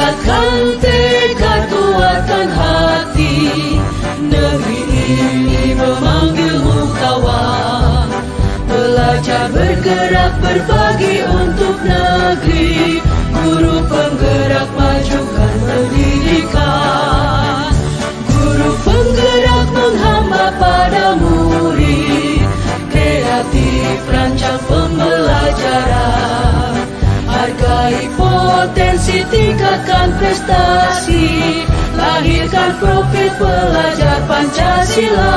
Bulatkan tekad, kuatkan hati, negeri ini memanggilmu kawan. Belajar, bergerak, berbagi untuk negeri. Guru penggerak, majukan pendidikan. Guru penggerak menghamba pada murid. Kreatif, rancang pembelajaran. Hargai potensi, tingkatkan prestasi. Lahirkan profil pelajar Pancasila.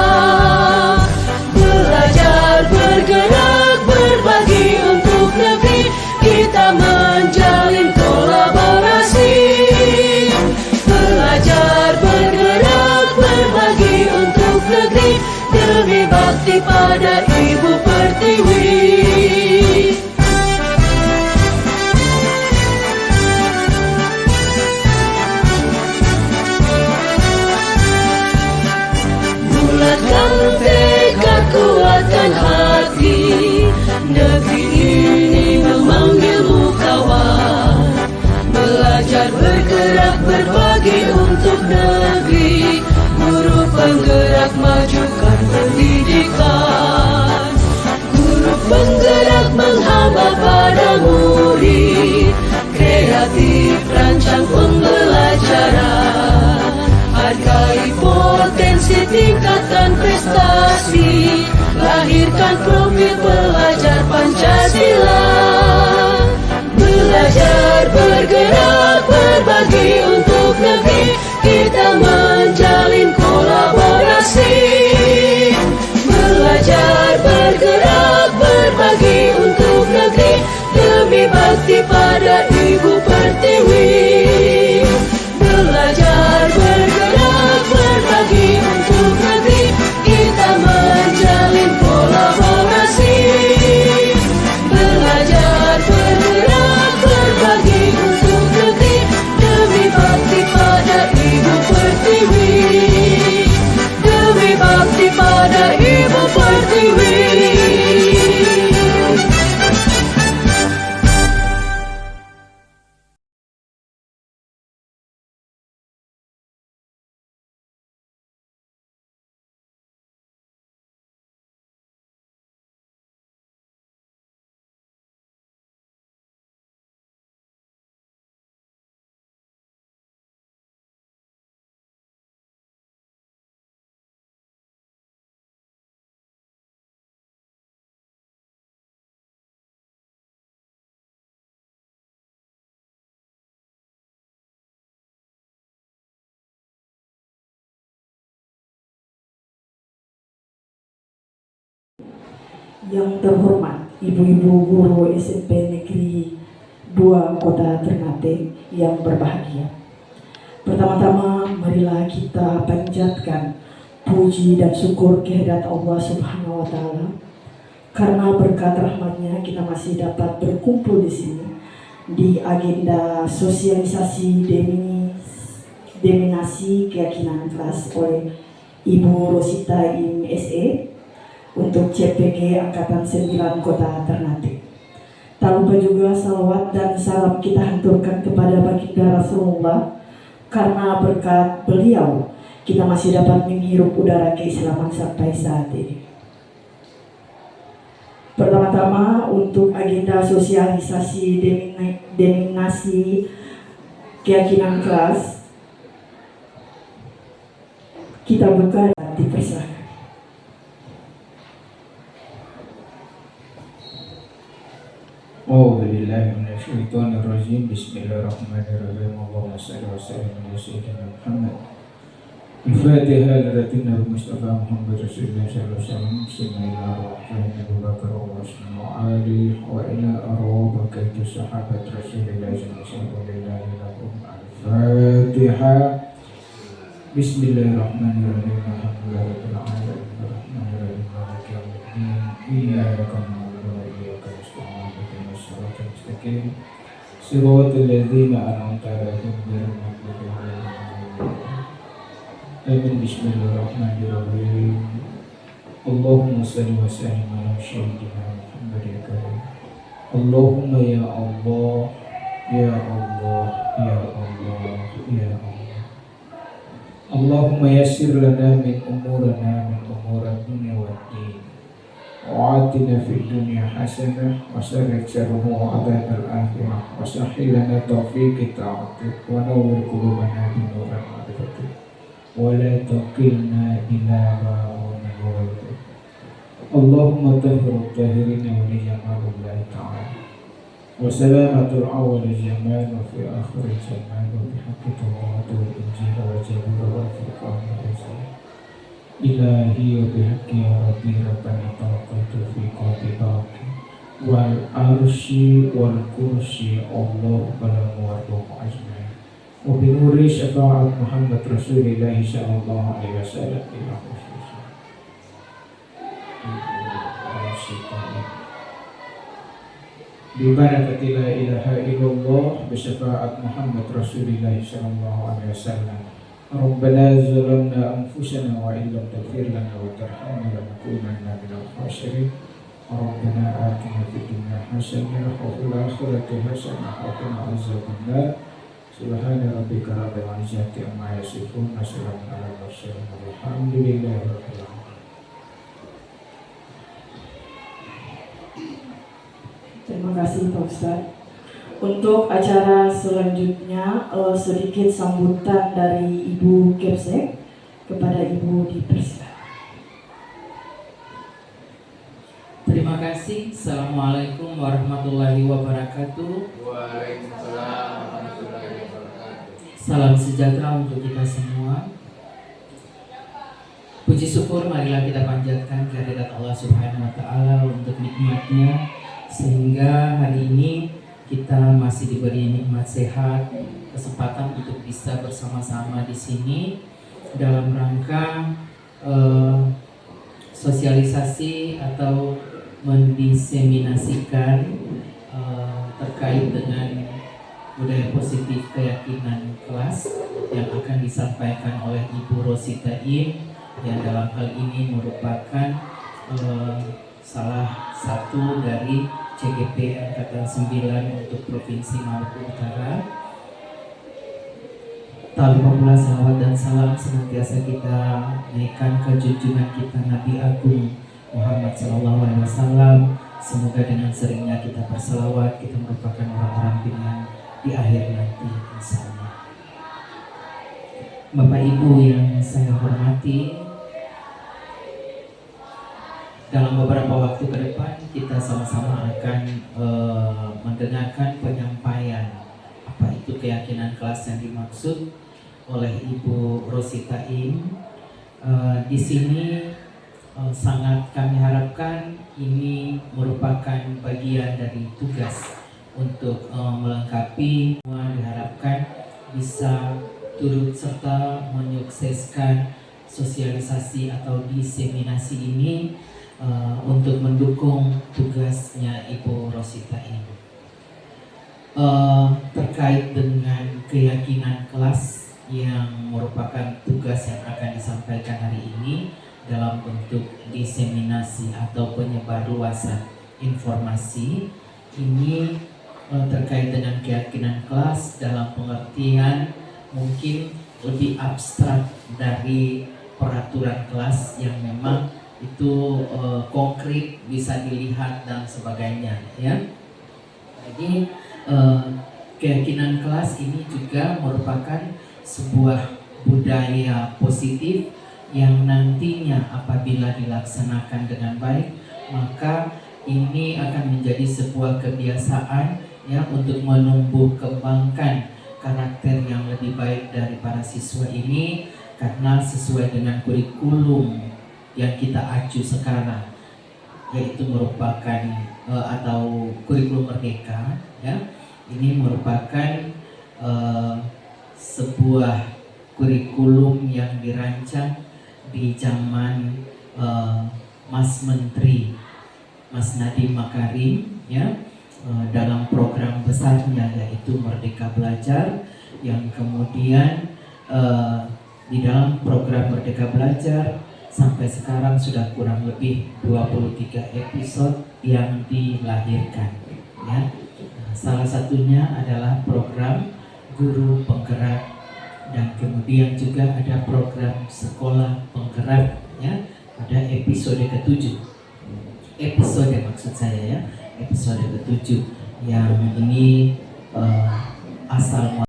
Belajar, bergerak, berbagi untuk negeri. Kita menjalin kolaborasi. Belajar, bergerak, berbagi untuk negeri. Demi bakti pada Ibu Pertiwi. Bulatkan tekad, kuatkan hati, negeri ini memanggilmu kawan. Belajar, bergerak, berbagi untuk negeri. Guru penggerak, majukan pendidikan. Guru penggerak menghamba pada murid. Kreatif, rancang pembelajaran. Hargai potensi, tingkatkan prestasi. Lahirkan profil pelajar Pancasila. Belajar, bergerak, berbagi untuk negeri. Kita menjalin kolaborasi. Belajar, bergerak, berbagi untuk negeri. Demi bakti pada Ibu Pertiwi. Belajar, bergerak, berbagi untuk negeri. Kita menjalin kolaborasi. Belajar, bergerak, berbagi untuk negeri. Demi bakti pada Ibu Pertiwi. Demi bakti pada Ibu Pertiwi. Yang terhormat Ibu-Ibu Guru SMP Negeri 2 Kota Ternate yang berbahagia. Pertama-tama marilah kita panjatkan puji dan syukur kehadirat Allah Subhanahu wa Ta'ala. Karena berkat rahmatnya kita masih dapat berkumpul di sini di agenda sosialisasi denominasi keyakinan kelas oleh Ibu Rosita MSE untuk CPG Angkatan 9 Kota Ternate. Tak lupa juga salawat dan salam kita haturkan kepada baginda Rasulullah. Karena berkat beliau kita masih dapat menghirup udara keislaman sampai saat ini. Pertama-tama untuk agenda sosialisasi denominasi keyakinan kelas, kita buka dan dipersilakan. أعوذ بالله من الشيطان الرجيم بسم الله الرحمن الرحيم اللهم صل وسلم على سيدنا محمد الفاتحة لرسولنا المصطفى محمد رسول الله صلى الله عليه وسلم بسم الله الرحمن الرحيم أبو بكر وعثمان وعلي وإلى أرواح بقية صحابة رسول الله صلى الله عليه وسلم ولله لهم الفاتحة بسم الله الرحمن الرحيم الحمد لله رب العالمين الرحمن الرحيم مالك يوم الدين إياك نعبد وإياك نستعين اهدنا الصراط المستقيم صراط الذين أنعمت عليهم غير المغضوب عليهم آمين. بسم الله الرحمن الرحيم اللهم صل وسلم على سيدنا محمد الكريم اللهم يا الله يا الله يا الله ya Allah. Allahumma yassir lana min umurana min umurat dunia wa din. وآتنا في الدنيا حسنة وسرك شره وعذاب الآخرة وسهل لنا توفيق طاعتك ونور قلوبنا بنور معرفتك ولا تقلنا إلى ما هو من غيرك. اللهم طهر الطاهرين ولجمال الله تعالى وسلامة الأول الجمال وفي آخر الجمال وبحق التوراة والإنجيل والزبور والفرقان والرسول. Ilahi wa bihaqqi ya Rabbi Rabbana tawakkaltu fi qatibaki wal arshi wal kursi Allah kalamu wa ruh ajmain wa bi nuri syafa'at Muhammad Rasulillah sallallahu alaihi wasallam ila khususnya bi barakati la ilaha illallah bi syafa'at Muhammad Rasulillah sallallahu alaihi wasallam. Rabbana zalamna anfusana wa illam taghfir lana wa tarhamna lanakunanna minal khasirin. Rabbana atina fid dunya hasanah wa fil akhirati hasanah wa qina azabannar. Subhana rabbika rabbil izzati amma yasifun wa salamun alal mursalin walhamdulillahi rabbil alamin. Terima kasih Pak Ustadz. Untuk acara selanjutnya sedikit sambutan dari Ibu Kepsek kepada Ibu dipersilakan. Terima kasih. Assalamualaikum warahmatullahi wabarakatuh. Waalaikumsalam warahmatullahi wabarakatuh. Salam sejahtera untuk kita semua. Puji syukur marilah kita panjatkan kehadirat Allah Subhanahu wa taala untuk nikmatnya sehingga hari ini kita masih diberi nikmat sehat, kesempatan untuk bisa bersama-sama di sini dalam rangka sosialisasi atau mendiseminasikan terkait dengan budaya positif keyakinan kelas yang akan disampaikan oleh Ibu Rosita Im, yang dalam hal ini merupakan salah satu dari CGP Angkatan 9 untuk Provinsi Maluku Utara. Tanpa pula salawat dan salam senantiasa kita naikkan ke junjungan kita Nabi Agung Muhammad SAW. Semoga dengan seringnya kita bersalawat, kita merupakan orang-orang pilihan di akhir nanti, insyaallah. Bapak Ibu yang saya hormati, dalam beberapa waktu ke depan kita sama-sama akan mendengarkan penyampaian apa itu keyakinan kelas yang dimaksud oleh Ibu Rosita Im. Di sini sangat kami harapkan ini merupakan bagian dari tugas untuk melengkapi. Semua diharapkan bisa turut serta menyukseskan sosialisasi atau diseminasi ini untuk mendukung tugasnya Ibu Rosita ini terkait dengan keyakinan kelas yang merupakan tugas yang akan disampaikan hari ini dalam bentuk diseminasi atau penyebarluasan informasi ini terkait dengan keyakinan kelas dalam pengertian mungkin lebih abstrak dari peraturan kelas yang memang itu konkret bisa dilihat dan sebagainya ya. Jadi keyakinan kelas ini juga merupakan sebuah budaya positif yang nantinya apabila dilaksanakan dengan baik maka ini akan menjadi sebuah kebiasaan ya untuk menumbuh kembangkan karakter yang lebih baik dari para siswa ini karena sesuai dengan kurikulum yang kita acu sekarang, yaitu merupakan atau kurikulum merdeka ya. Ini merupakan sebuah kurikulum yang dirancang di zaman Mas Menteri Mas Nadiem Makarim ya, dalam program besarnya yaitu Merdeka Belajar, yang kemudian di dalam program Merdeka Belajar sampai sekarang sudah kurang lebih 23 episode yang dilahirkan ya. Salah satunya adalah program Guru Penggerak dan kemudian juga ada program sekolah penggerak ya pada episode ke-7. Episode maksud saya ya, episode ke-7 yang ini asal.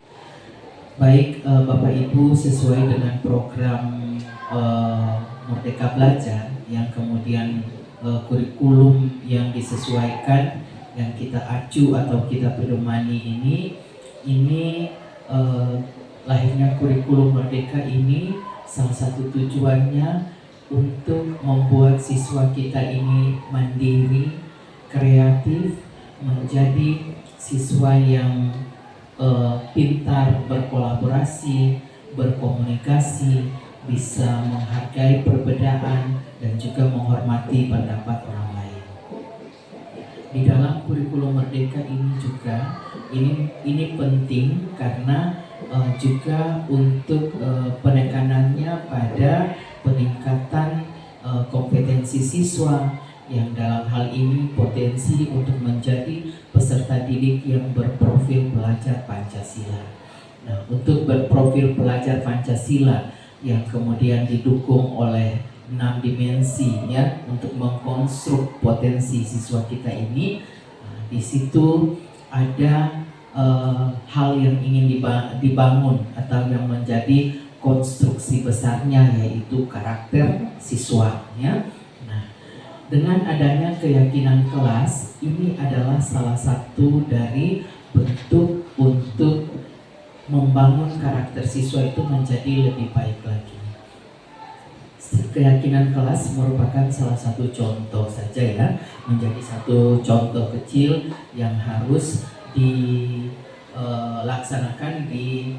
Baik Bapak Ibu, sesuai dengan program Merdeka Belajar yang kemudian kurikulum yang disesuaikan yang kita acu atau kita pedomani ini lahirnya kurikulum Merdeka ini salah satu tujuannya untuk membuat siswa kita ini mandiri, kreatif, menjadi siswa yang pintar berkolaborasi, berkomunikasi, bisa menghargai perbedaan dan juga menghormati pendapat orang lain. Di dalam kurikulum Merdeka ini juga ini penting karena juga untuk penekanannya pada peningkatan kompetensi siswa yang dalam hal ini potensi untuk menjadi peserta didik yang berprofil pelajar Pancasila. Nah, untuk berprofil pelajar Pancasila yang kemudian didukung oleh 6 dimensi ya untuk mengkonstruk potensi siswa kita ini, di situ ada hal yang ingin dibangun atau yang menjadi konstruksi besarnya, yaitu karakter siswanya. Nah, dengan adanya keyakinan kelas, ini adalah salah satu dari bentuk untuk membangun karakter siswa itu menjadi lebih baik lagi. Keyakinan kelas merupakan salah satu contoh saja ya, menjadi satu contoh kecil yang harus dilaksanakan di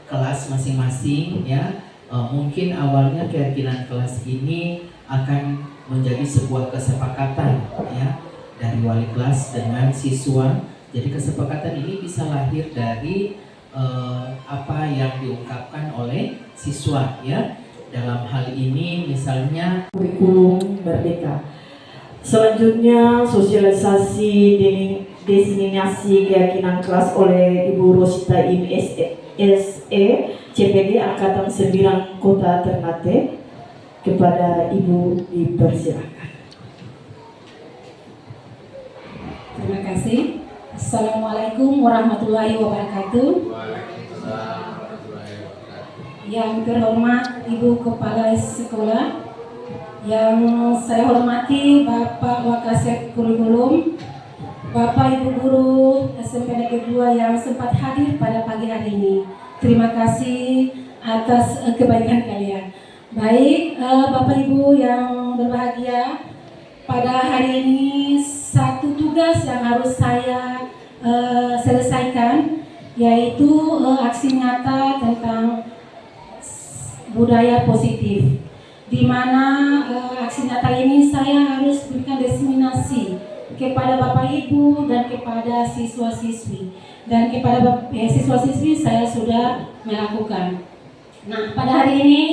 kelas masing-masing ya. Mungkin awalnya keyakinan kelas ini akan menjadi sebuah kesepakatan ya dari wali kelas dengan siswa. Jadi kesepakatan ini bisa lahir dari apa yang diungkapkan oleh siswa ya. Dalam hal ini misalnya kurikulum Merdeka. Selanjutnya sosialisasi diseminasi keyakinan kelas oleh Ibu Rosita Im SE CPD Angkatan 9 Kota Ternate. Kepada Ibu dipersilakan. Terima kasih. Assalamualaikum warahmatullahi wabarakatuh. Waalaikumsalam warahmatullahi wabarakatuh. Yang terhormat Ibu Kepala Sekolah, yang saya hormati Bapak Wakasek Kurikulum, Bapak Ibu Guru SMP Negeri 2 yang sempat hadir pada pagi hari ini. Terima kasih atas kebaikan kalian. Baik, Bapak Ibu yang berbahagia, pada hari ini satu tugas yang harus saya selesaikan, yaitu aksi nyata tentang budaya positif, di mana aksi nyata ini saya harus berikan diseminasi kepada Bapak Ibu dan kepada siswa-siswi, dan kepada siswa-siswi saya sudah melakukan. Nah, pada hari ini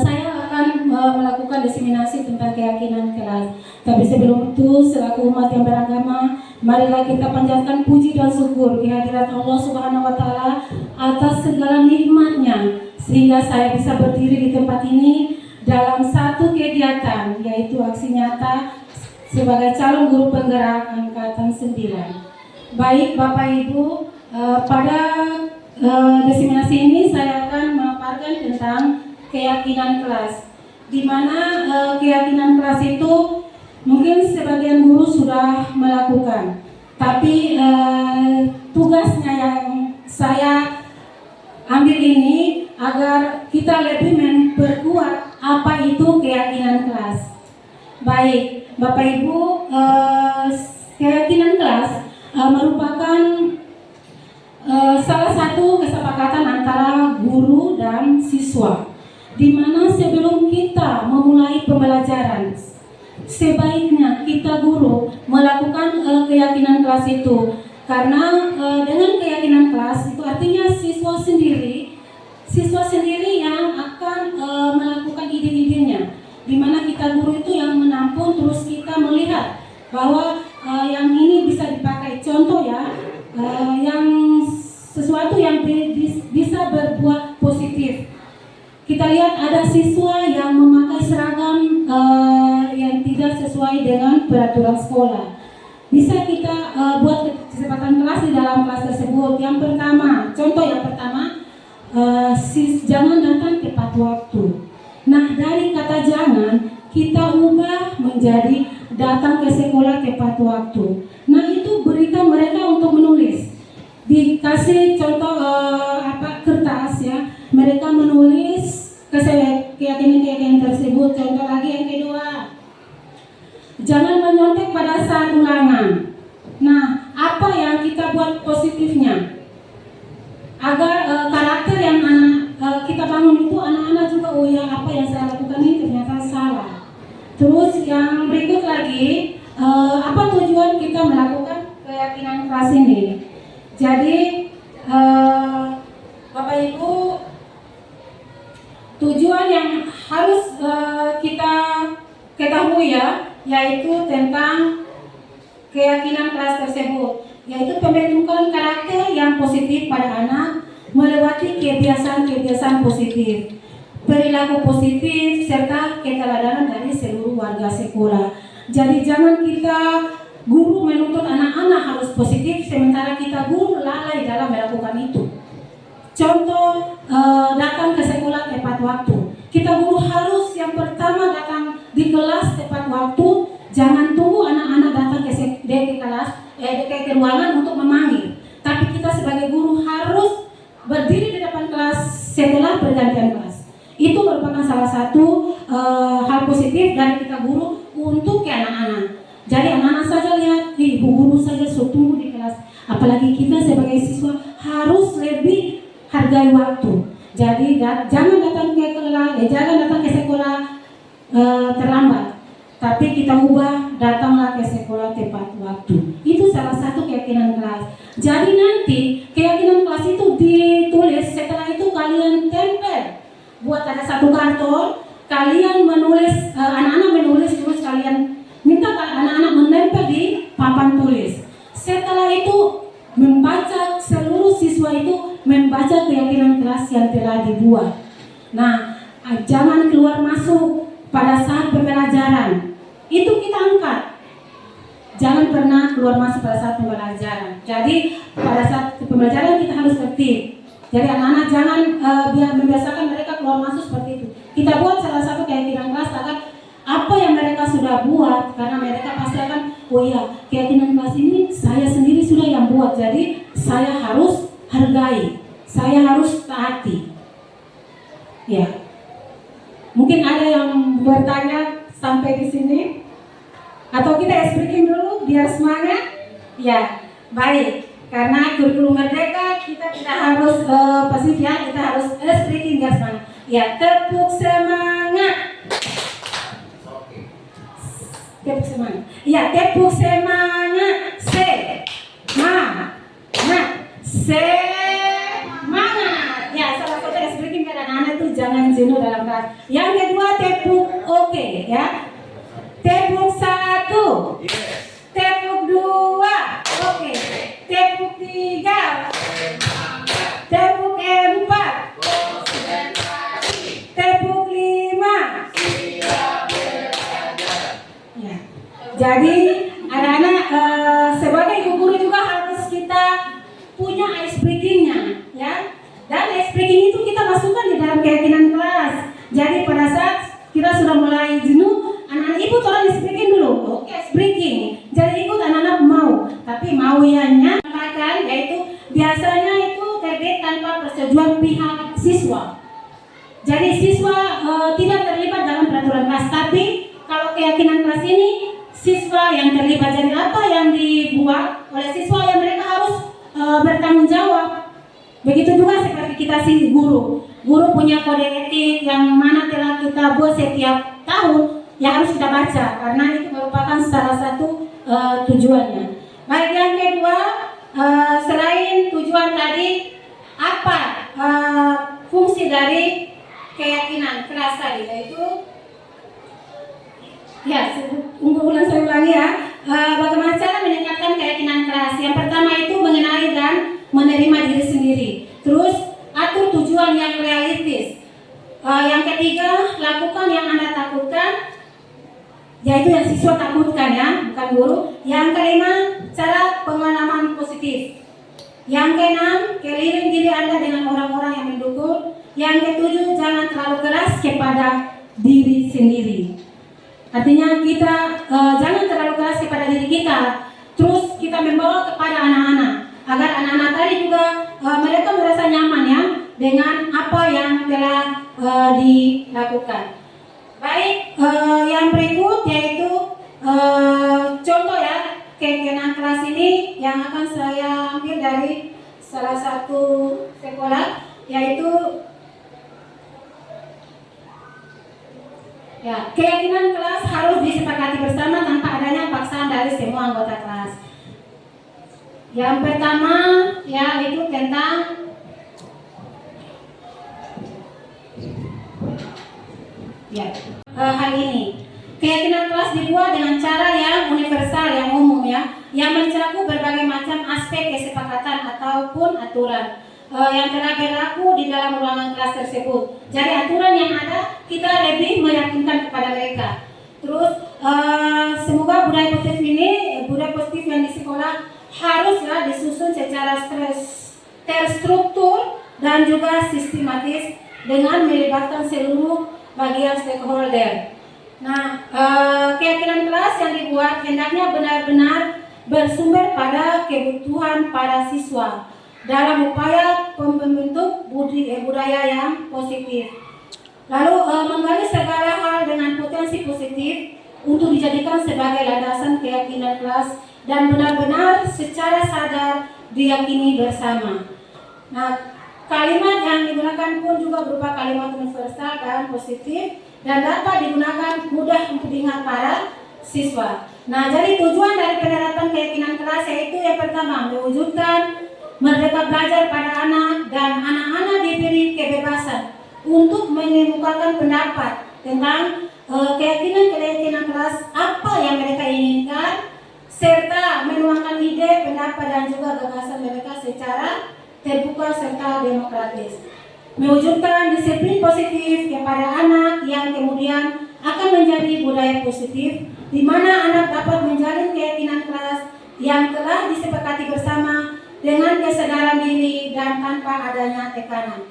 saya akan melakukan diseminasi tentang keyakinan kelas. Tapi sebelum itu, selaku umat yang beragama, marilah kita panjatkan puji dan syukur kehadirat Allah Subhanahu wa Ta'ala atas segala nikmatnya, sehingga saya bisa berdiri di tempat ini dalam satu kegiatan, yaitu aksi nyata sebagai calon guru penggerak Angkatan 9. Baik Bapak Ibu, pada diseminasi ini saya akan memaparkan tentang keyakinan kelas, di mana keyakinan kelas itu mungkin sebagian guru sudah melakukan, tapi tugasnya yang saya ambil ini agar kita lebih memperkuat apa itu keyakinan kelas. Baik, Bapak Ibu, keyakinan kelas merupakan salah satu kesepakatan antara guru dan siswa, di mana sebelum kita memulai pembelajaran, sebaiknya kita guru melakukan keyakinan kelas itu, karena dengan keyakinan kelas itu artinya siswa sendiri yang akan melakukan ide-idenya, di mana kita guru itu yang menampung, terus kita melihat bahwa yang ini bisa dipakai. Contoh ya, yang sesuatu yang bisa berbuah kita lihat ada siswa yang memakai seragam yang tidak sesuai dengan peraturan sekolah. Bisa kita buat kesepakatan kelas di dalam kelas tersebut. Yang pertama, contoh yang pertama, jangan datang tepat waktu. Nah, dari kata jangan kita ubah menjadi datang ke sekolah tepat waktu. Nah, itu berikan mereka untuk menulis. Dikasih contoh kertas ya, mereka menulis keyakinan tersebut. Contoh lagi yang kedua, jangan menyontek pada saat ulangan. Nah, apa yang kita buat positifnya agar karakter yang kita bangun itu anak-anak juga, oh ya, apa yang saya lakukan ini ternyata salah. Terus yang berikut lagi, apa tujuan kita melakukan keyakinan kelas ini? Jadi Bapak Ibu, tujuan yang harus kita ketahui ya, yaitu tentang keyakinan kelas tersebut, yaitu pembentukan karakter yang positif pada anak melewati kebiasaan-kebiasaan positif, perilaku positif, serta keteladanan dari seluruh warga sekolah. Jadi jangan kita guru menuntut anak-anak harus positif, sementara kita guru lalai dalam melakukan itu. Contoh, datang ke sekolah tepat waktu. Kita guru harus yang pertama datang di kelas tepat waktu. Jangan tunggu anak-anak datang ke kelas, ke ruangan untuk memanggil. Tapi kita sebagai guru harus berdiri di depan kelas setelah pergantian kelas. Itu merupakan salah satu hal positif dari kita guru untuk ke anak-anak. Jadi anak-anak saja lihat, ibu guru saja suruh tunggu di kelas. Apalagi kita sebagai siswa harus lebih hargai waktu. Jadi jangan datang ke sekolah terlambat. Tapi kita ubah, datanglah ke sekolah tepat waktu. Itu salah satu keyakinan kelas. Jadi nanti keyakinan kelas itu ditulis, setelah itu kalian tempel. Buat ada satu karton, kalian menulis, anak-anak menulis, terus kalian minta anak-anak menempel di papan tulis. Setelah itu membaca, seluruh siswa itu membaca keyakinan kelas yang telah dibuat. Nah, jangan keluar masuk pada saat pembelajaran. Itu kita angkat. Jangan pernah keluar masuk pada saat pembelajaran. Jadi pada saat pembelajaran kita harus tertib. Jadi anak-anak jangan membiasakan mereka keluar masuk seperti itu. Kita buat salah satu keyakinan kelas agar apa yang mereka sudah buat, karena mereka pasti akan, oh iya, keyakinan kelas ini saya sendiri sudah yang buat. Jadi saya harus hargai, saya harus taati. Ya. Mungkin ada yang bertanya sampai di sini, atau kita explain dulu biar semangat. Ya, baik. Karena kurikulum merdeka kita tidak harus pasif ya, kita harus explain biar semangat. Ya, tepuk semangat. Tepuk semangat. Ya, tepuk semangat. Semangat. Ya, salah satu explain biar anak-anak itu jangan jenuh dalam kelas. Yang kedua, tepuk oke ya. Tepuk 1, tepuk 2, oke. Tepuk 3, tepuk 4, tepuk 5. Ya. Jadi anak-anak sebagai ibu guru juga harus kita punya ice breakingnya ya. Dan ice breaking itu kita masukkan di dalam keyakinan kelas. Jadi pada saat kita sudah mulai jenuh, anak-anak ikut orang ice breaking dulu. Oke, ice breaking. Jadi ikut anak-anak mau. Tapi mau ianya yaitu biasanya itu terbit tanpa persetujuan pihak siswa. Jadi siswa tidak terlibat dalam peraturan kelas. Tapi kalau keyakinan kelas ini siswa yang terlibat. Jadi apa yang dibuat oleh siswa yang mereka harus bertanggung jawab. Begitu juga seperti kita si guru. Guru punya kode etik yang mana telah kita buat setiap tahun yang harus kita baca karena itu merupakan salah satu tujuannya. Baik, yang kedua, selain tujuan tadi, apa fungsi dari keyakinan kelas tadi, yaitu ya, saya ulangi ya, bagaimana cara meningkatkan keyakinan kelas. Yang pertama itu mengenali dan menerima diri sendiri. Terus atur tujuan yang realistis. yaitu yang siswa takutkan ya, bukan guru. Yang kelima, cara pengalaman positif. Yang keenam, keliling diri Anda dengan orang-orang yang mendukung. Yang ketujuh, jangan terlalu keras kepada diri sendiri. Artinya kita jangan terlalu keras kepada diri kita. Terus kita membawa kepada anak-anak agar anak-anak tadi juga mereka merasa nyaman ya dengan apa yang telah dilakukan. Baik, yang berikut yaitu contoh ya kegiatan kelas ini yang akan saya ambil dari salah satu sekolah, yaitu ya, keyakinan kelas harus disepakati bersama tanpa adanya paksaan dari semua anggota kelas. Yang pertama ya itu tentang hal ini. Keyakinan kelas dibuat dengan cara yang universal, yang umum ya, yang mencakup berbagai macam aspek kesepakatan ataupun aturan yang telah berlaku di dalam ruangan kelas tersebut. Jadi aturan yang ada kita lebih meyakinkan kepada mereka. Terus semoga budaya positif yang di sekolah harus ya disusun secara terstruktur dan juga sistematis dengan melibatkan seluruh bagian stakeholder. Nah, keyakinan kelas yang dibuat hendaknya benar-benar bersumber pada kebutuhan para siswa dalam upaya membentuk budaya yang positif. Lalu menggali segala hal dengan potensi positif untuk dijadikan sebagai landasan keyakinan kelas dan benar-benar secara sadar diyakini bersama. Nah, kalimat yang digunakan pun juga berupa kalimat universal dan positif dan dapat digunakan mudah untuk diingat para siswa. Nah, jadi tujuan dari penerapan keyakinan kelas yaitu yang pertama mewujudkan merdeka belajar pada anak dan anak-anak diberi kebebasan untuk mengemukakan pendapat tentang keyakinan kelas apa yang mereka inginkan serta menuangkan ide, pendapat dan juga gagasan mereka secara terbuka serta demokratis. Mewujudkan disiplin positif kepada anak yang kemudian akan menjadi budaya positif di mana anak dapat menjalin keyakinan kelas yang telah disepakati bersama dengan kesadaran diri dan tanpa adanya tekanan.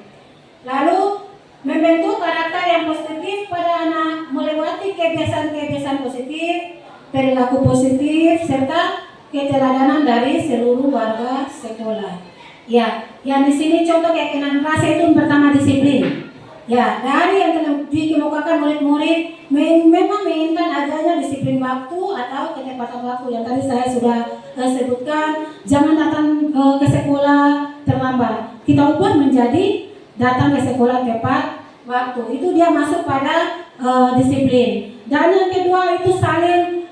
Lalu membentuk karakter yang positif pada anak melewati kebiasaan-kebiasaan positif, perilaku positif serta keteladanan dari seluruh warga sekolah. Ya, yang di sini contoh keyakinan kelas itu pertama disiplin. Ya, dari yang telah dikemukakan oleh murid memang menginginkan adanya disiplin waktu atau ketepatan waktu yang tadi saya sudah sebutkan. Jangan datang ke sekolah terlambat. Kita ubah menjadi datang ke sekolah tepat waktu. Itu dia masuk pada disiplin. Dan yang kedua itu saling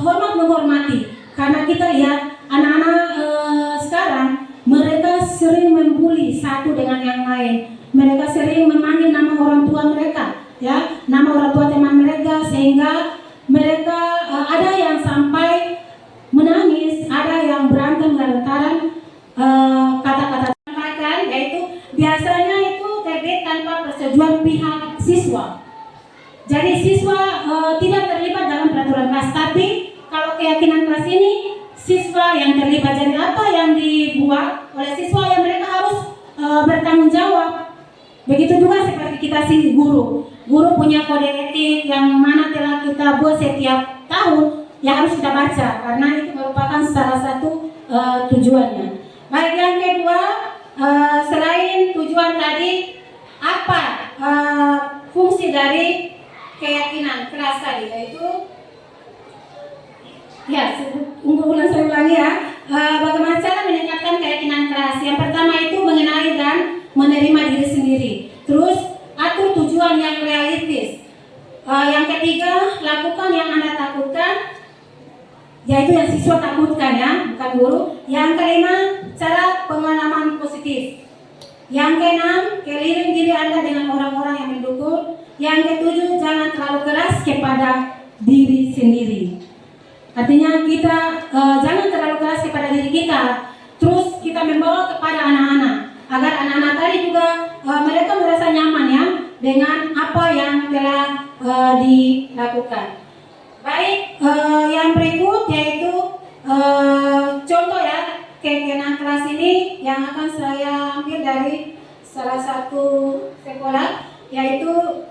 hormat menghormati. Karena kita lihat anak-anak sekarang mereka sering membuli satu dengan yang lain. Mereka sering memanggil nama orang tua mereka, ya, nama orang tua teman mereka, sehingga mereka ada yang sampai menangis, ada yang berantem lantaran kata-kata sampaikan, yaitu biasanya itu terbit tanpa persetujuan pihak siswa. Jadi siswa tidak terlibat dalam peraturan kelas, tapi kalau keyakinan kelas ini siswa yang terlibat. Jadi apa yang dibuat oleh siswa yang mereka harus bertanggung jawab. Begitu juga seperti kita si guru. Guru punya kode etik yang mana telah kita buat setiap tahun yang harus kita baca karena itu merupakan salah satu tujuannya. Baik, yang kedua selain tujuan tadi apa fungsi dari keyakinan kelas tadi, yaitu ya, ulang saya ulangi ya. Bagaimana cara meningkatkan keyakinan kelas? Yang pertama itu mengenali dan menerima diri sendiri. Terus atur tujuan yang realistis. Yang ketiga, lakukan yang Anda takutkan, yaitu yang siswa takutkan ya, bukan guru. Yang kelima, cara pengalaman positif. Yang keenam, keliling diri Anda dengan orang-orang yang mendukung. Yang ketujuh, jangan terlalu keras kepada diri sendiri. Artinya kita jangan terlalu keras kepada diri kita. Terus kita membawa kepada anak-anak agar anak-anak tadi juga mereka merasa nyaman ya dengan apa yang telah dilakukan. Baik, yang berikut yaitu contoh ya kegiatan kelas ini yang akan saya ambil dari salah satu sekolah, yaitu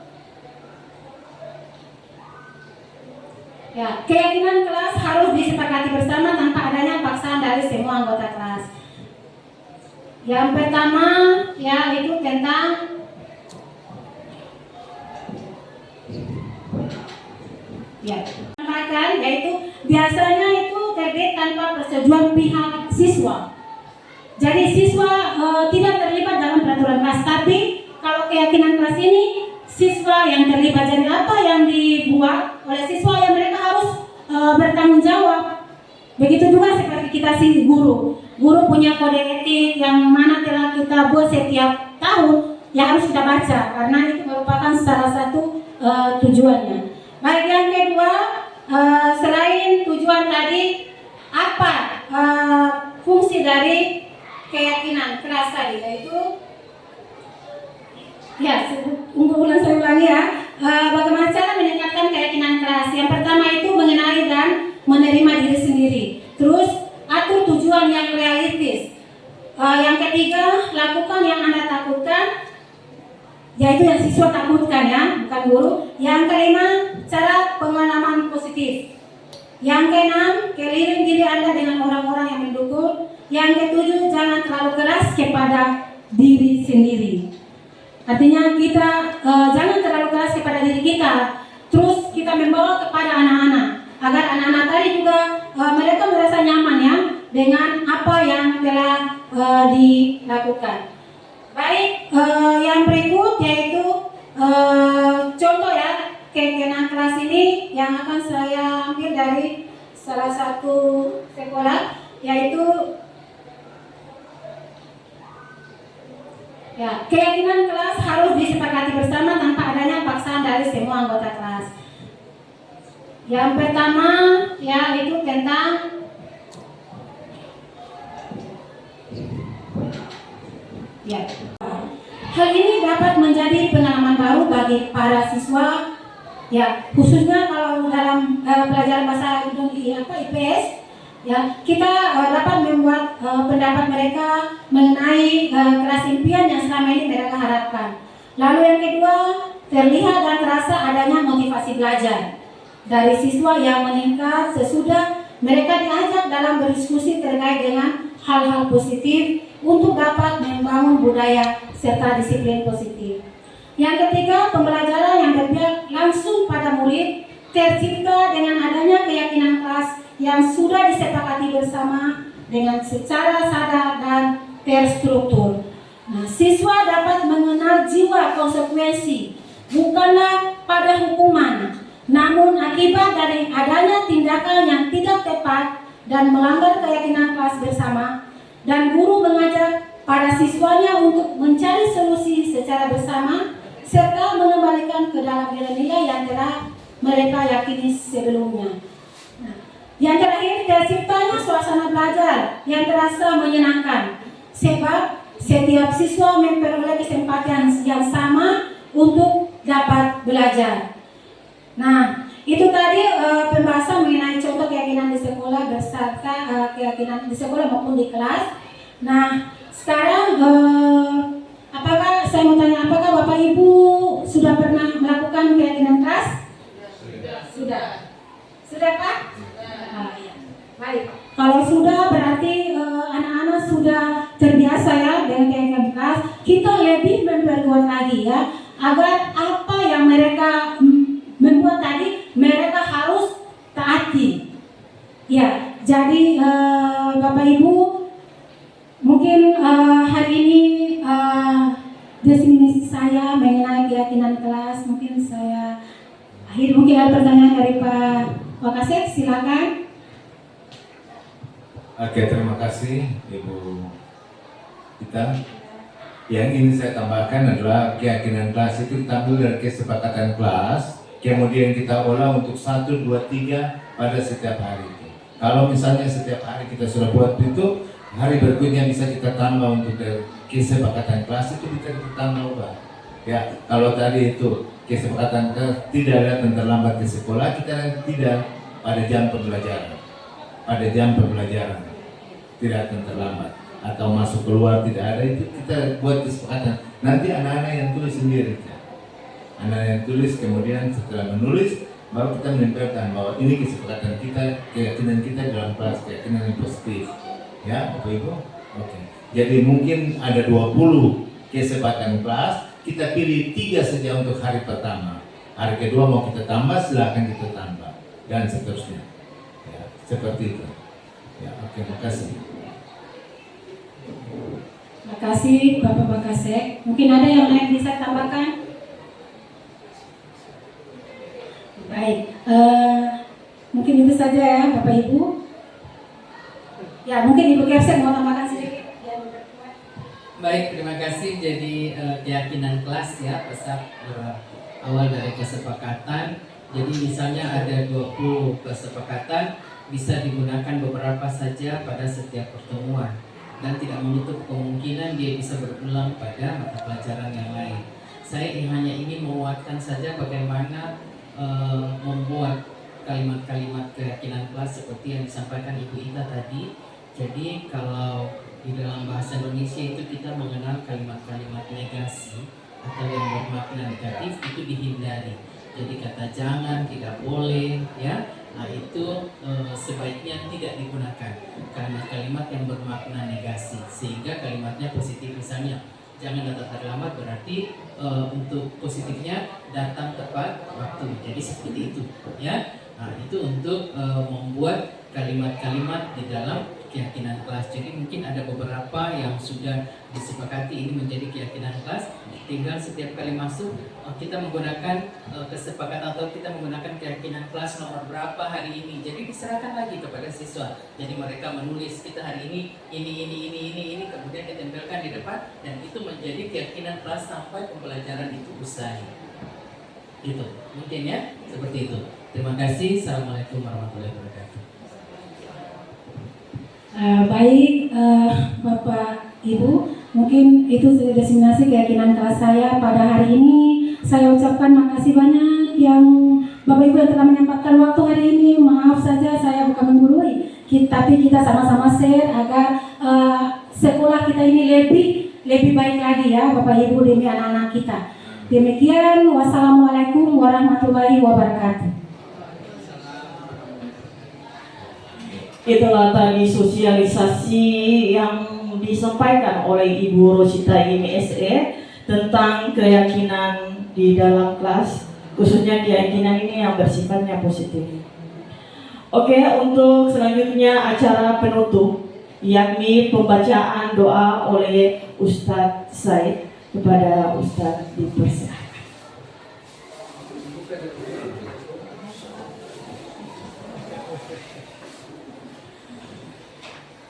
ya, keyakinan kelas harus disepakati bersama tanpa adanya paksaan dari semua anggota kelas. Yang pertama ya itu tentang ya, yaitu biasanya itu terbit tanpa persetujuan pihak siswa. Jadi siswa tidak terlibat dalam peraturan kelas, tapi kalau keyakinan kelas ini siswa yang terlibat. Jadi apa yang dibuat oleh siswa yang mereka harus bertanggung jawab. Begitu juga seperti kita si guru. Guru punya kode etik yang mana telah kita buat setiap tahun yang harus kita baca karena itu merupakan salah satu tujuannya. Baik, yang kedua, selain tujuan tadi, apa fungsi dari keyakinan kelas tadi, yaitu ya, ulang saya ulangi ya, bagaimana cara meningkatkan keyakinan kelas. Yang pertama itu mengenali dan menerima diri sendiri. Terus atur tujuan yang realistis. Yang ketiga, lakukan yang Anda takutkan, yaitu yang siswa takutkan ya, bukan guru. Yang kelima, cara pengalaman positif. Yang keenam, keliling diri Anda dengan orang-orang yang mendukung. Yang ketujuh, jangan terlalu keras kepada diri sendiri. Artinya kita jangan terlalu keras kepada diri kita. Terus kita membawa kepada anak-anak agar anak-anak tadi juga mereka merasa nyaman ya dengan apa yang telah dilakukan. Baik, yang berikut yaitu contoh ya kegiatan kelas ini yang akan saya ambil dari salah satu sekolah, yaitu ya, keyakinan kelas harus disepakati bersama tanpa adanya paksaan dari semua anggota kelas. Yang pertama ya itu tentang ya, hal ini dapat menjadi pengalaman baru bagi para siswa ya, khususnya kalau dalam pelajaran bahasa Indonesia IPS ya, kita dapat membuat pendapat mereka mengenai kelas impian yang selama ini mereka harapkan. Lalu yang kedua, terlihat dan terasa adanya motivasi belajar dari siswa yang meningkat sesudah mereka diajak dalam berdiskusi terkait dengan hal-hal positif untuk dapat membangun budaya serta disiplin positif. Yang ketiga, pembelajaran yang berpihak langsung pada murid tercipta dengan adanya keyakinan kelas yang sudah disepakati bersama dengan secara sadar dan terstruktur. Nah, siswa dapat mengenal jiwa konsekuensi bukanlah pada hukuman, namun akibat dari adanya tindakan yang tidak tepat dan melanggar keyakinan kelas bersama, dan guru mengajak pada siswanya untuk mencari solusi secara bersama serta mengembalikan ke dalam nilai-nilai yang telah mereka yakini sebelumnya. Nah, yang terakhir, terciptanya suasana belajar yang terasa menyenangkan sebab setiap siswa memperoleh kesempatan yang sama untuk dapat belajar. Nah, itu tadi pembahasan mengenai contoh keyakinan di sekolah beserta keyakinan di sekolah maupun di kelas. Nah, sekarang apakah saya mau tanya, apakah Bapak Ibu sudah pernah melakukan keyakinan kelas? Sudah. Sudah Pak? Iya. Baik. Kalau sudah berarti anak-anak sudah terbiasa ya dengan keyakinan kelas. Kita lebih memperkuat lagi ya agar apa yang mereka membuat tadi mereka harus taati. Ya, jadi Bapak Ibu mungkin hari ini definisi saya mengenai keyakinan kelas mungkin saya akhir. Mungkin ada pertanyaan dari Pak Wakasek, silakan. Oke, terima kasih Ibu kita. Yang ingin saya tambahkan adalah keyakinan kelas itu kita ambil dari kesepakatan kelas, kemudian kita olah untuk 1, 2, 3 pada setiap hari. Kalau misalnya setiap hari kita sudah buat itu, hari berikutnya bisa kita tambah untuk kesepakatan kelas itu bisa kita tambah. Ya, kalau tadi itu kesepakatan tidak datang terlambat ke sekolah, kita tidak pada jam pembelajaran, tidak akan terlambat atau masuk keluar tidak ada, itu kita buat kesepakatan. Nanti anak-anak yang tulis sendiri, anak yang tulis, kemudian setelah menulis baru kita menempelkan bahwa ini kesepakatan kita, keyakinan kita dalam kelas, keyakinan yang positif. Ya, Bapak Ibu. Oke. Jadi mungkin ada 20 kesepakatan kelas, kita pilih 3 saja untuk hari pertama. Hari kedua mau kita tambah, silakan kita tambah dan seterusnya. Ya, seperti itu. Ya, oke, makasih. Terima kasih Bapak Wakasek. Mungkin ada yang lain bisa tambahkan? Baik, mungkin itu saja ya Bapak Ibu. Ya mungkin Ibu Kepsek mau tambahkan sedikit. Baik, terima kasih. Jadi keyakinan kelas ya, pesan berawal dari kesepakatan. Jadi misalnya ada 20 kesepakatan, bisa digunakan beberapa saja pada setiap pertemuan dan tidak menutup kemungkinan dia bisa berulang pada mata pelajaran yang lain. Saya hanya ingin menguatkan saja bagaimana membuat kalimat-kalimat keyakinan kelas seperti yang disampaikan Ibu Ita tadi. Jadi kalau di dalam bahasa Indonesia itu kita mengenal kalimat-kalimat negasi atau yang bermakna negatif itu dihindari. Jadi kata jangan, tidak boleh, ya. Nah itu sebaiknya tidak digunakan kalimat-kalimat yang bermakna negasi, sehingga kalimatnya positif. Misalnya jangan datang terlambat, berarti untuk positifnya datang tepat waktu. Jadi seperti itu, ya. Nah itu untuk membuat kalimat-kalimat di dalam keyakinan kelas. Jadi mungkin ada beberapa yang sudah disepakati ini menjadi keyakinan kelas. Tinggal setiap kali masuk kita menggunakan kesepakatan atau kita menggunakan keyakinan kelas nomor berapa hari ini. Jadi diserahkan lagi kepada siswa. Jadi mereka menulis kita hari ini kemudian ditempelkan di depan dan itu menjadi keyakinan kelas sampai pembelajaran itu usai. Itu mungkin ya seperti itu. Terima kasih. Assalamualaikum warahmatullahi wabarakatuh. Baik Bapak Ibu, mungkin itu destinasi keyakinan kelas saya pada hari ini. Saya ucapkan makasih banyak yang Bapak Ibu yang telah menyempatkan waktu hari ini. Maaf saja saya bukan menggurui, tapi kita sama-sama share agar sekolah kita ini lebih baik lagi ya Bapak Ibu demi anak-anak kita. Demikian, wassalamualaikum warahmatullahi wabarakatuh. Itulah tadi sosialisasi yang disampaikan oleh Ibu Rosita ini SE tentang keyakinan di dalam kelas, khususnya keyakinan ini yang bersifatnya positif. Oke, untuk selanjutnya acara penutup, yakni pembacaan doa oleh Ustadz Said. Kepada Ustadz dipersilakan.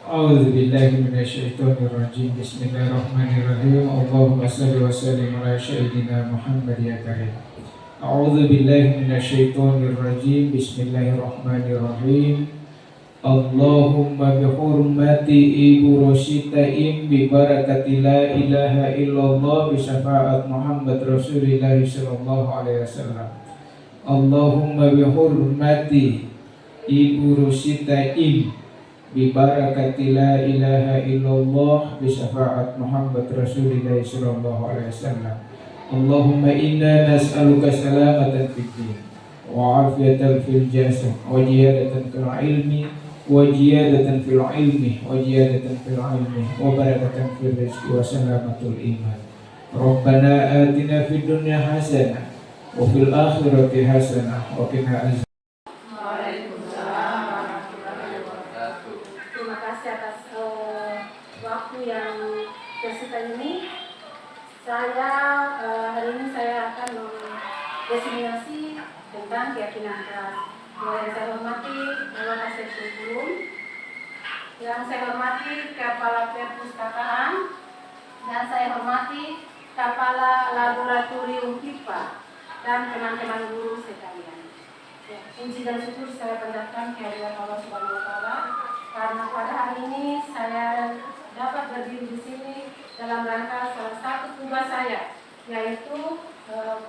A'udzu billahi minasyaitonir rajim. Bismillahirrahmanirrahim. Allahumma shalli wa sallim ala sayyidina Muhammad ya karim. A'udzu billahi minasyaitonir rajim. Bismillahirrahmanirrahim. Allahumma bihurmati Ibu Rosita bi barakati la ilaha illallah bi syafaat Muhammad Rasulullah sallallahu alaihi wasallam. Allahumma bihurmati Ibu Rosita bi barakati la ilaha illallah bi syafaat Muhammad Rasulullah sallallahu alaihi wasallam. Allahumma inna nas'aluka salamatan fid din wa afiyatan fil jasad wa ziyadatan fil ilmi wajiyadatan fil ilmi wajiyadatan fil ilmi wa barakatan fil rizqi wa salamatul iman. Rabbana atina fid dunya hasanah wa fil akhirati hasanah wa qina azab. Waalaikumsalam warahmatullahi wabarakatuh. Terima kasih atas waktu yang tersisa ini. Saya hari ini saya akan mendefinisi tentang keyakinan kelas. Yang saya hormati Bapak Kasih Kurikulum, yang saya hormati Kepala Perpustakaan, dan saya hormati Kepala Laboratorium KIPA dan teman-teman guru sekalian. Ya, puji dan syukur saya panjatkan kehadirat Allah Subhanahu wa Ta'ala karena pada hari ini saya dapat berdiri di sini dalam rangka salah satu tugas saya, yaitu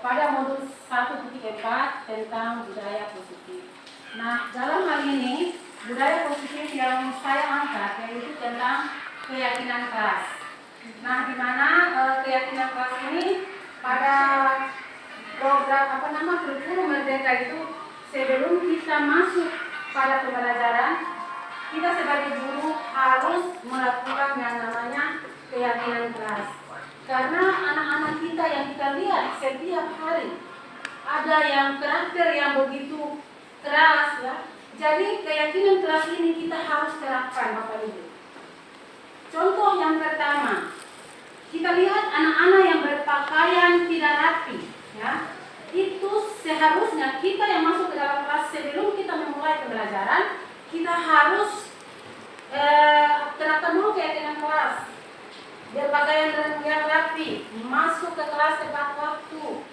pada modul 1.4 tentang budaya positif. Nah, dalam hal ini budaya positif yang saya angkat yaitu tentang keyakinan keras. Nah, di mana keyakinan keras ini pada program kurikulum merdeka itu sebelum kita masuk pada pembelajaran, kita sebagai guru harus melakukan yang namanya keyakinan keras. Karena anak-anak kita yang kita lihat setiap hari ada yang karakter yang begitu keras ya. Jadi keyakinan keras ini kita harus terapkan Bapak Ibu. Contoh yang pertama, kita lihat anak-anak yang berpakaian tidak rapi ya. Itu seharusnya kita yang masuk ke dalam kelas sebelum kita memulai pembelajaran, kita harus terapkan dulu keyakinan keras. Berpakaian yang rapi, masuk ke kelas tepat waktu,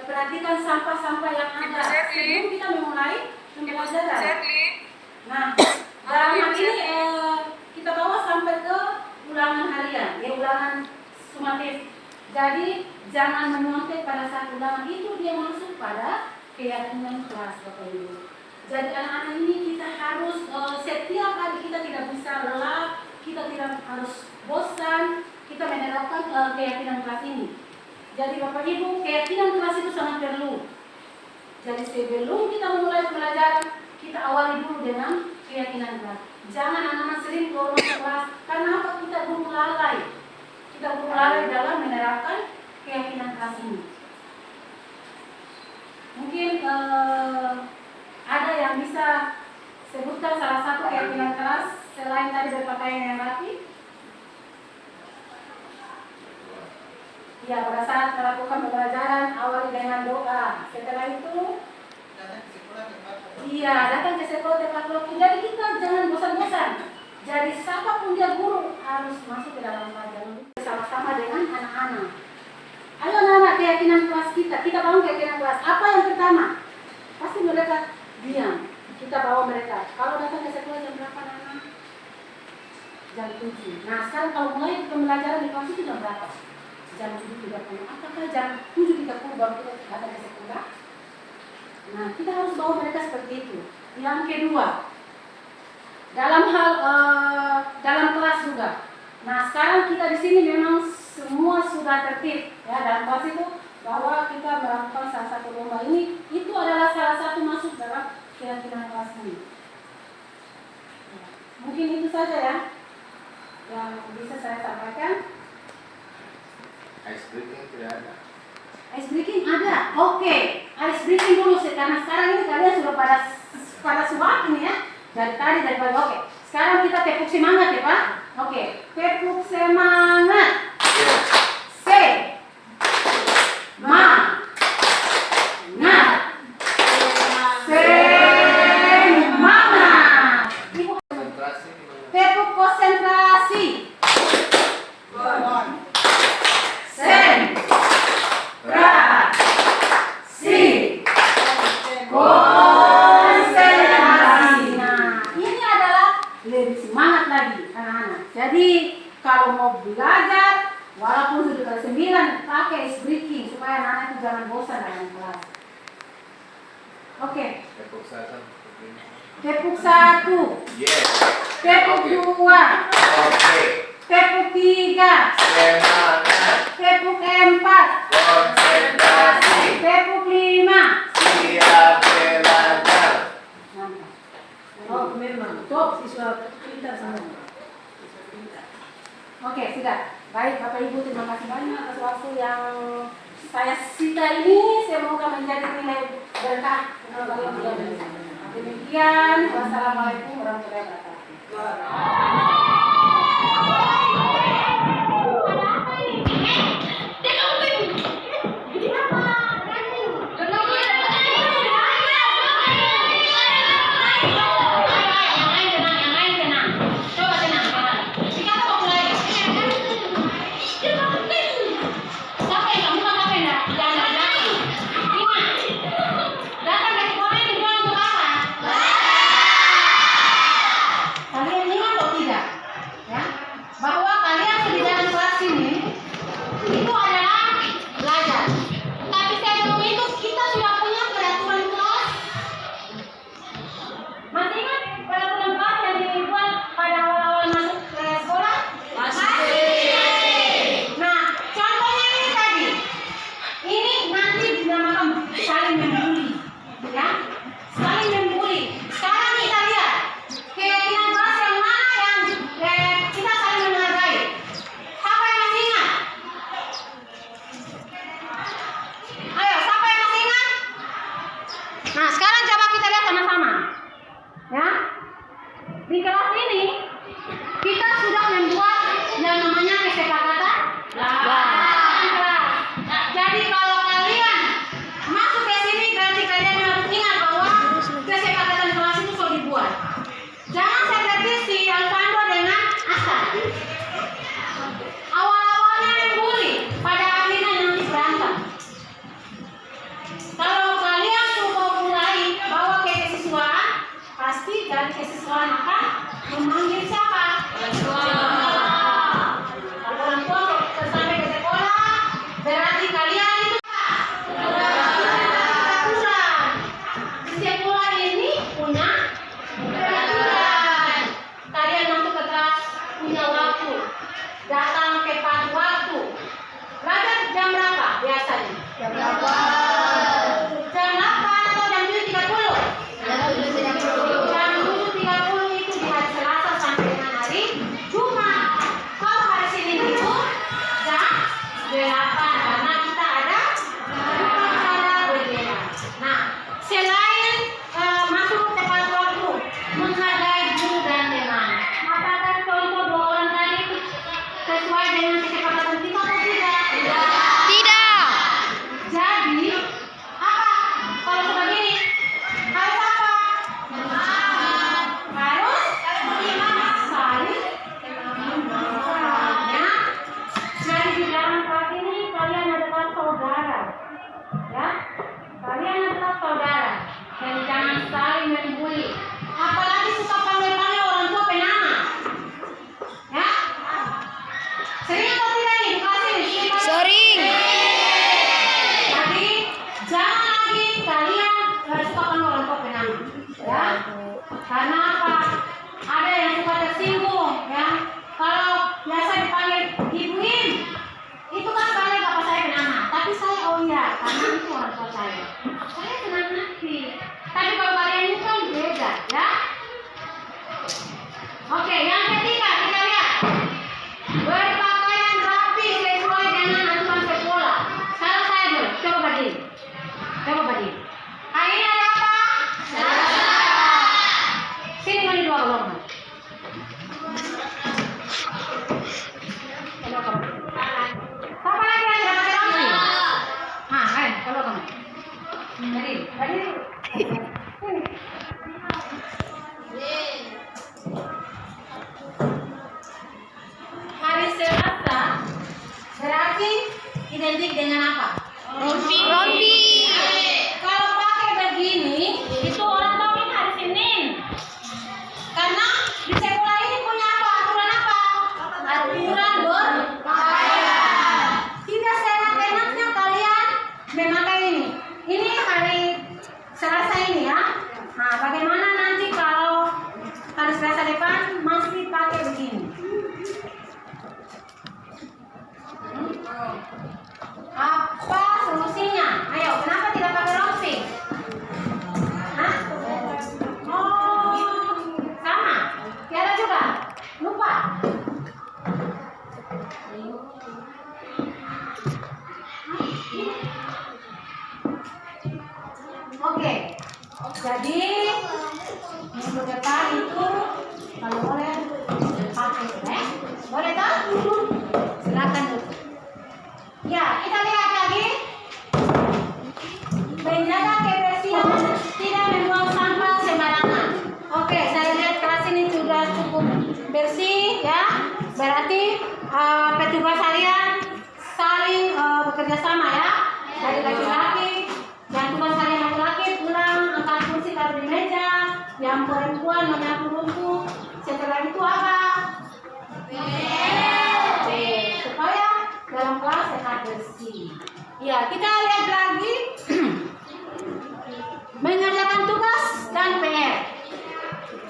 perhatikan sampah-sampah yang ada sebelum kita memulai pembelajaran. Nah, dalam hal ini kita bawa sampai ke ulangan harian, ya ulangan sumatif. Jadi jangan menyontek pada saat ulangan itu, dia masuk pada keyakinan keras Bapak Ibu. Jadi anak-anak ini kita harus setiap hari kita tidak bisa lelah, kita tidak harus bosan, kita menerapkan keyakinan keras ini. Jadi Bapak Ibu, keyakinan keras itu sangat perlu. Jadi sebelum kita memulai pembelajaran, kita awali dulu dengan keyakinan keras. Jangan anak-anak sering keluar masuk kelas, karena apa? Kita belum lalai. Kita belum lalai dalam menerapkan keyakinan keras ini. Mungkin ada yang bisa sebutkan salah satu keyakinan keras selain tadi berpakaian yang rapi? Ya, pada saat melakukan pembelajaran awali dengan doa. Setelah itu, datang ke sekolah tepat waktu. Jadi kita jangan bosan-bosan. Jadi siapapun dia guru harus masuk ke dalam pelajaran bersama-sama dengan anak-anak. Ayo anak-anak, keyakinan kelas kita bangun keyakinan kelas. Apa yang pertama? Pasti mereka diam. Kita bawa mereka. Kalau datang ke sekolah jam berapa anak? Jam 7. Nah, sekarang kalau mulai pembelajaran di kelas itu jam berapa? Jam 7.30. Apakah jam 7.30 baru kita datang ke sekolah? Nah, kita harus bawa mereka seperti itu. Yang kedua, dalam hal dalam kelas juga. Nah, sekarang kita di sini memang semua sudah tertib ya dalam kelas itu, bahwa kita melakukan salah satu lomba ini, itu adalah salah satu masuk dalam keyakinan kelas ini. Mungkin itu saja ya yang bisa saya sampaikan. Ice breaking tidak ada. Ice breaking ada, oke. Ice breaking dulu sih, karena sekarang ini kalian sudah pada suap ini ya. Dari tadi dari pagi, oke. Sekarang kita tepuk semangat ya Pak. Oke, tepuk semangat. Tepuk konsentrasi. Jadi kalau mau belajar, walaupun sudah kali 9, pakai ice breaking supaya anak-anak itu jangan bosan dalam kelas. Oke. Tepuk satu. Tepuk 1. Yes. Tepuk 2. Oke. Tepuk 3. Semangat. Tepuk 4. Konsentrasi. Tepuk 5. Siap belajar. Mantap. Oh, memang top siswa pintar semua. Oke, sudah. Baik, Bapak Ibu, terima kasih banyak atas waktu yang saya sita ini. Semoga menjadi nilai berkah untuk kalian belajar. Demikian, wassalamualaikum warahmatullahi wabarakatuh. Kalian ingat atau tidak? Nah, sekarang coba kita lihat sama-sama. Ya. Di kelas ini kita sudah membuat yang namanya kesepakatan kelas. Jadi kalau kalian masuk ke sini berarti kalian harus ingat bahwa kesepakatan kelas itu sudah dibuat. Jangan seperti si Alfando dengan Asa. Awal-awalnya membuli, pada akhirnya nanti berantem. Kalau kalian coba mulai bawa ke kesiswaan, pasti dari kesiswaan akan memanggil siapa? Orang tua. Kalau orang tua sampai ke sekolah, berarti kalian itu peraturan. Sekolah ini punya peraturan. Kalian masuk ke kelas punya waktu, datang tepat waktu. Belajar jam berapa biasanya? Jam berapa? Jam 8 atau jam 7.30? Jam 7.30 itu di hari Selasa sampai dengan hari Jumat. Kalau hari Senin itu jam 8 karena kita ada upacara bendera. Nah, selain masuk tepat waktu, menghargai guru dan teman. Apakah contoh 2 orang tadi sesuai dengan kesepakatan kita atau tidak? Tidak. Jadi apa? Kalau seperti ini harus apa? Harus saling ya. Jadi di dalam kelas ini kalian adalah saudara, ya. Kalian adalah saudara. Jadi jangan saling membuli. Apalagi suka panggil-panggil orang tua penama. Ya. Sering atau tidak nih di kelas ini? Sering. Jadi jangan lagi kalian suka panggil orang tua penama, ya. Karena apa? Ada yang suka tersinggung, ya. Kalau biasa dipanggil ibuin, itu kan panggil bapak saya penama, tapi saya oh iya, karena itu orang tua saya. Saya senang hati. Tapi kalau kalian itu kan beda, ya. Oke, yang ketiga kita lihat. Berpakaian rapi sesuai dengan aturan sekolah. Sekarang saya dulu, coba berdiri. Coba berdiri. Hari ini ada apa? Sini mandi 2 golongan. Siapa lagi yang tidak pakai rompi? Ayo, kalau kamu. Berdiri, berdiri. Sini. Hari Selasa berarti identik dengan apa? Rompi. Kalau pakai begini, itu orang tahu ini hari Senin. Karena di sekolah ini punya apa? Aturan apa? Aturan berpakaian. Tidak seenak-enaknya kalian memakai ini. Ini hari Selasa ini ya. Nah, bagaimana nanti kalau hari Selasa depan masih pakai begini? Apa solusinya? Ayo, kenapa tidak pakai rompi? Hah? Oh, sama. Tiada juga. Lupa. Oke. Jadi minggu depan itu kalau boleh pakai, boleh tak? Silakan dulu. Ya, kita lihat lagi. Menjaga kebersihan, tidak membuang sampah sembarangan. Oke, saya lihat kelas ini sudah cukup bersih ya. Berarti petugas harian saling bekerja sama ya. Dari laki-laki dan tugas harian laki-laki pulang angkat kursi taruh di meja. Yang perempuan menyapu rumput. Setelah itu apa? Supaya dalam kelas sehat bersih. Ya, kita lihat lagi mengerjakan tugas dan PR.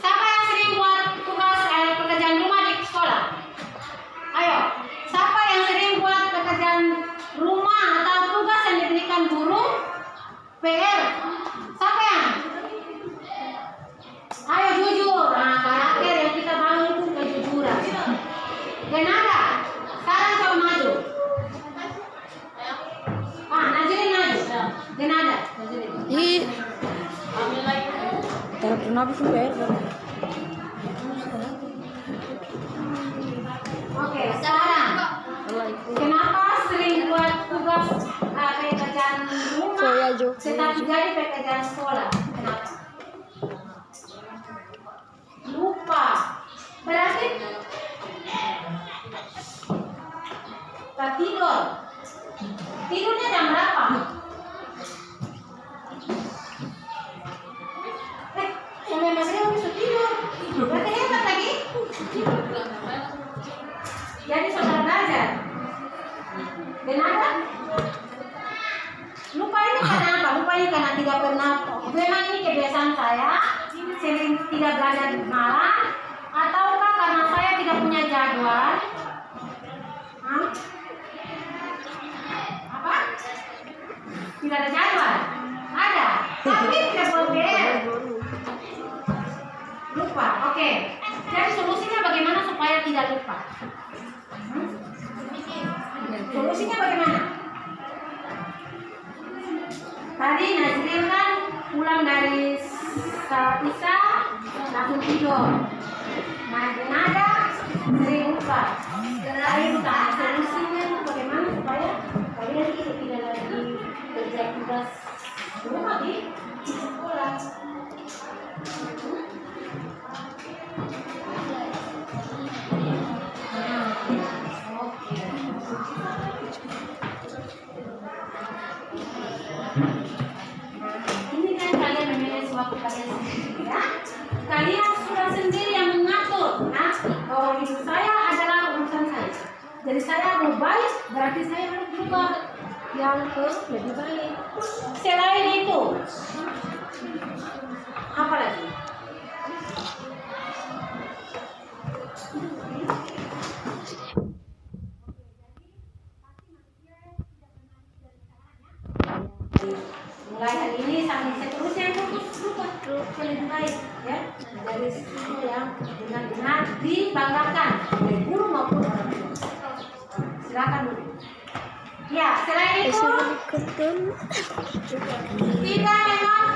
Siapa yang sering buat tugas pekerjaan rumah di sekolah? Ayo, siapa yang sering buat pekerjaan rumah atau tugas yang diberikan guru? PR. Siapa yang? Ayo jujur. Nah, karakter yang kita bangun itu kejujuran. Genada, sekarang coba maju. Najrin maju. Genada, Najrin. Oke, sekarang kenapa sering buat tugas pekerjaan rumah tetapi jadi pekerjaan sekolah? Kenapa? Lupa. Berarti tak tidur. Tidurnya jam berapa? Sampai Mas Rio bisa tidur. Berarti hebat lagi. Jadi saudara belajar. Dan ada? Lupa ini karena apa? Lupa ini karena tidak pernah. Memang ini kebiasaan saya. Sering tidak belajar malam. Ataukah karena saya tidak punya jadwal? Hah? Apa? Tidak ada jadwal? Ada. Tapi tidak boleh. Lupa. Oke. Jadi solusinya bagaimana supaya tidak lupa? Solusinya bagaimana? Tadi Najrin kan pulang dari salat isya langsung tidur. Nada sering lupa. Sering lupa. Solusinya bagaimana supaya kalian tidak lagi kerja tugas rumah di sekolah? Ini kan kalian memanage waktu kalian sendiri ya. Kalian sudah sendiri yang mengatur. Nah, bahwa hidup saya adalah urusan saya. Jadi saya mau baik, berarti saya harus berubah yang lebih baik. Selain itu, apa lagi? Mulai hari ini sampai seterusnya itu berubah lebih baik ya. Dari situ yang benar-benar dibanggakan oleh guru maupun orang tua. Silakan dulu. Ya, selain itu tidak memang